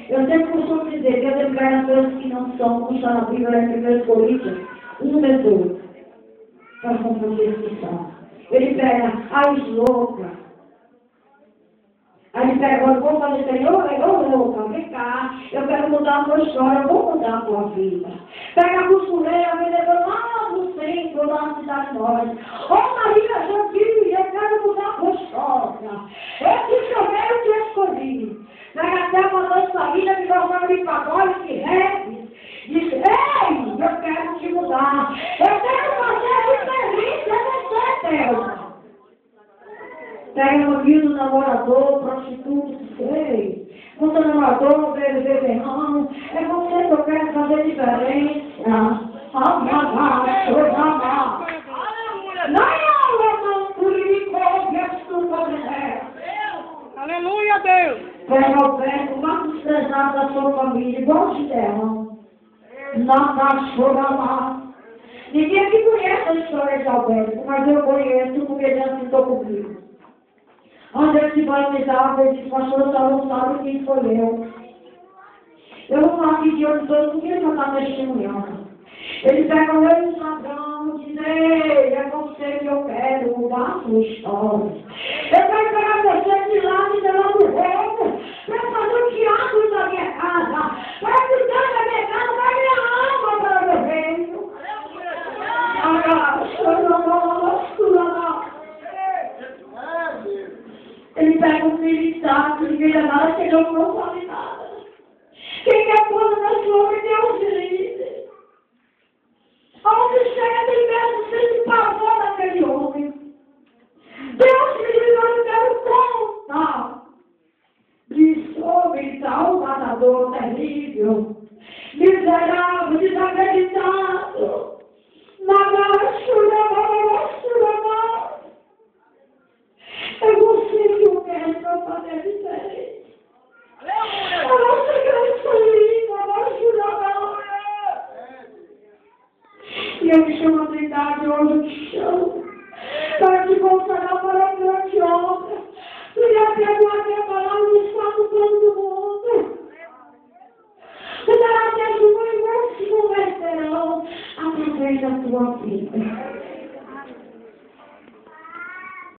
Eu sempre costumo dizer que Deus libera as coisas que não são, como está na Bíblia, em 1 Coríntios 1:18, para confundir as que são. Ele pega as loucas. Aí ele pega, agora vou fazer, Senhor, louca, vem cá, eu quero mudar a tua história, eu vou mudar a tua vida. Pega a costureira, me levou lá no centro, lá na cidade nova. Maria, eu quero mudar a tua história. Eu disse que eu quero te escolhi. Pega até uma noite família, me gostava de pagode, que rap. Diz, ei, eu quero te mudar. Eu quero fazer a diferença em você, Deus. Pega no filho do namorador, prostituto, sei. Com seu namorador, beberrão. É você que eu quero fazer diferença. Aleluia, Deus. Pega o pé, mata os pesados da sua família, igual de terra. Na chorama. Ninguém aqui conhece a história de Alberto, mas eu conheço porque ele assinou comigo. Onde ele se batizava, ele disse, pastor, só não sabe quem foi eu. Eu vou falar aqui de outros dois, porque ele não está testemunhando. Ele pega o meu Instagram e diz, ei, é você que eu quero mudar a sua história. Eu quero pegar você de lá e de lá do reino, para fazer o teatro da minha casa, para cuidar da minha casa, para minha alma para o meu reino. Ele pega o militar, que ninguém dá nada, que ele não sabe nada. Quem quer coisa da sua vida, Deus livre. Onde chega, tem mesmo sente pavor daquele homem. Deus me livre, eu não quero contar. Diz, homem tal, matador terrível, miserável, desacreditado. É você que eu quero para fazer a diferença. A nossa graça linda, e eu me chamo a Trindade, hoje eu te chamo, para te consagrar para a grande obra. Tu já pegou a minha palavra e está no plano do mundo. Tu dará te ajuda e não se converterão através da tua vida.